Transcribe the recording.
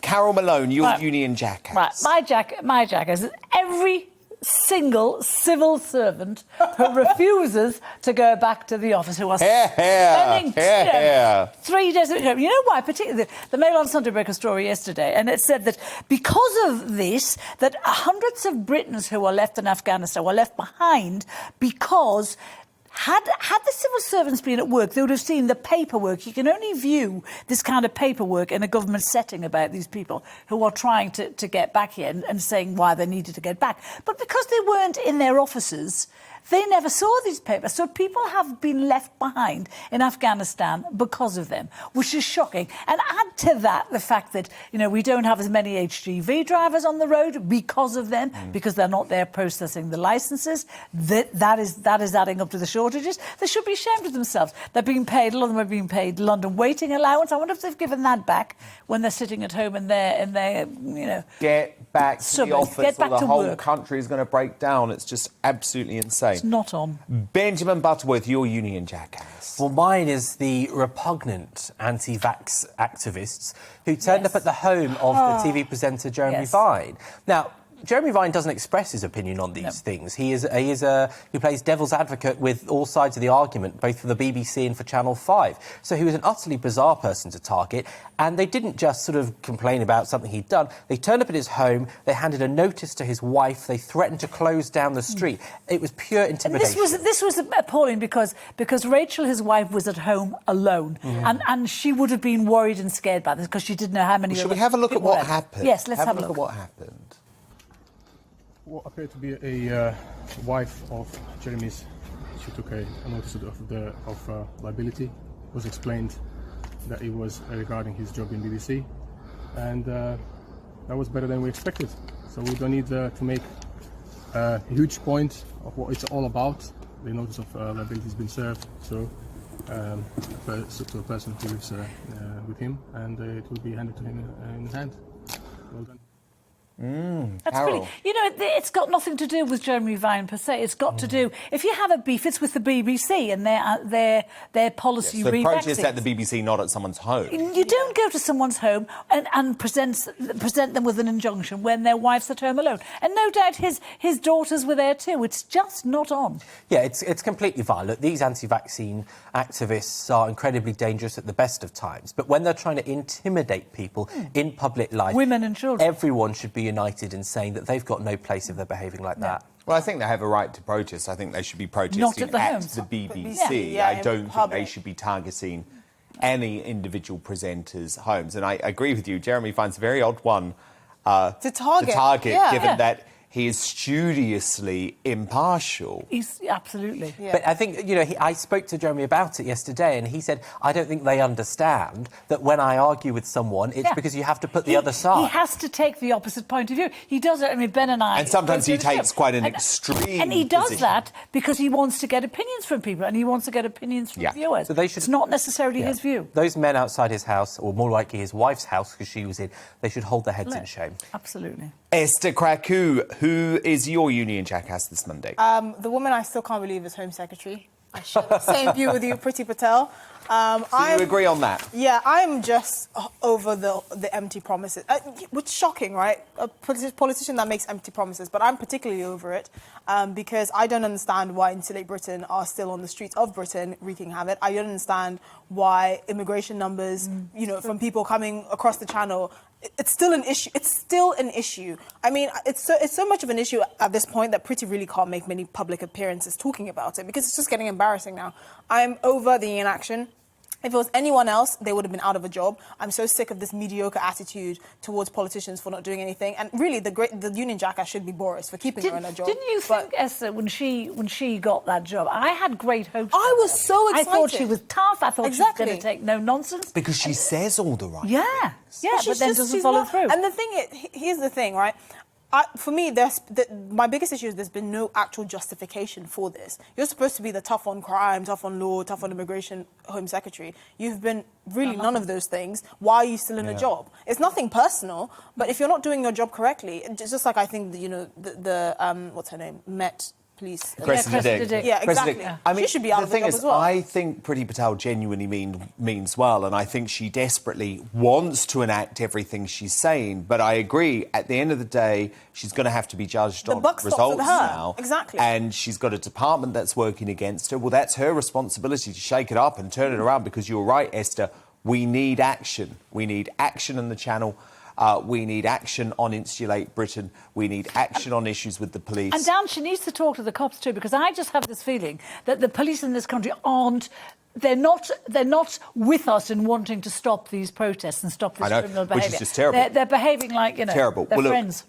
Carol Malone, your Union Jackass. Right, my Jackass is every single civil servant who refuses to go back to the office, who are spending 3 days at home. You know why? Particularly the Mail on Sunday broke a story yesterday, and it said that because of this, that hundreds of Britons who were left in Afghanistan were left behind because had the civil servants been at work, they would have seen the paperwork. You can only view this kind of paperwork in a government setting about these people who are trying to get back here and saying why they needed to get back. But because they weren't in their offices, they never saw these papers. So people have been left behind in Afghanistan because of them, which is shocking. And add to that the fact that, you know, we don't have as many HGV drivers on the road because of them, because they're not there processing the licences. That is adding up to the shortages. They should be ashamed of themselves. They're being paid, a lot of them are being paid London waiting allowance. I wonder if they've given that back when they're sitting at home in their you know... Get back to the office, get back or the to whole work. country is going to break down. It's just absolutely insane. It's not on. Benjamin Butterworth, your Union Jackass. Well, mine is the repugnant anti-vax activists who turned up at the home of the TV presenter Jeremy Vine. Now, Jeremy Vine doesn't express his opinion on these things. He plays devil's advocate with all sides of the argument, both for the BBC and for Channel 5. So he was an utterly bizarre person to target, and they didn't just sort of complain about something he'd done. They turned up at his home, they handed a notice to his wife, they threatened to close down the street. It was pure intimidation. And this was appalling because Rachel, his wife, was at home alone, and she would have been worried and scared by this because she didn't know how many... Shall we have a look at what happened? Yes, let's have a look at what happened. What appeared to be a wife of Jeremy's, she took a notice of liability. It was explained that it was regarding his job in BBC, and that was better than we expected. So we don't need to make a huge point of what it's all about. The notice of liability has been served, so to a person who lives with him, and it will be handed to him in hand. Well done. That's Carol. pretty. You know, it's got nothing to do with Jeremy Vine per se. It's got to do, if you have a beef, it's with the BBC and their policy. So protest at the BBC, not at someone's home. You don't go to someone's home and present them with an injunction when their wife's at home alone. And no doubt his daughters were there too. It's just not on. Yeah, it's completely violent. These anti-vaccine activists are incredibly dangerous at the best of times. But when they're trying to intimidate people in public life... Women and children. Everyone should be united in saying that they've got no place if they're behaving like that. Well, I think they have a right to protest. I think they should be protesting Not at the homes. the BBC. I don't think they should be targeting any individual presenters' homes. And I agree with you. Jeremy Vine's a very odd one to target, given that he is studiously impartial. He's absolutely. Yeah. But I think, you know, I spoke to Jeremy about it yesterday, and he said, I don't think they understand that when I argue with someone, it's because you have to put the other side. He has to take the opposite point of view. He does it. I mean, Ben and I... And sometimes he takes quite an extreme And he does position. that because he wants to get opinions from people, and he wants to get opinions from viewers. So they should, it's not necessarily his view. Those men outside his house, or more likely his wife's house, because she was in, they should hold their heads in shame. Absolutely. Esther Kraku, who is your Union Jackass this Monday? The woman I still can't believe is Home Secretary. I share the same view with you, Priti Patel. So you agree on that? Yeah, I'm just over the empty promises. Which is shocking, right? A politician that makes empty promises, but I'm particularly over it because I don't understand why Insulate Britain are still on the streets of Britain wreaking havoc. I don't understand why immigration numbers, you know, from people coming across the channel, it's still an issue. It's still an issue. I mean, it's so much of an issue at this point that Priti really can't make many public appearances talking about it because it's just getting embarrassing now. I'm over the inaction. If it was anyone else, they would have been out of a job. I'm so sick of this mediocre attitude towards politicians for not doing anything. And really, the Union Jackass should be Boris for keeping her in her job. Didn't you think, Esther, when she got that job, I had great hopes. I was so excited. I thought she was tough. I thought she was going to take no nonsense. Because she says all the right things. Yeah, but then doesn't follow through. And the thing is, here's the thing, right? For me, my biggest issue is there's been no actual justification for this. You're supposed to be the tough on crime, tough on law, tough on immigration Home Secretary. You've been really none of those things. Why are you still in a job? It's nothing personal, but if you're not doing your job correctly, just like I think, you know, the what's her name? Met police. Cressida Dick. Yeah, exactly. Yeah. I mean, she should be out of the job is, as well. I think Priti Patel genuinely means well, and I think she desperately wants to enact everything she's saying. But I agree, at the end of the day, she's going to have to be judged on buck stops results with her. now. Exactly. And she's got a department that's working against her. Well, that's her responsibility to shake it up and turn it around, because you're right, Esther, we need action. We need action in the Channel. We need action on Insulate Britain. We need action on issues with the police. And Dan, she needs to talk to the cops too, because I just have this feeling that the police in this country they're not with us in wanting to stop these protests and stop this criminal behaviour. Which is just terrible. They're behaving like, terrible. they're Well, look, friends.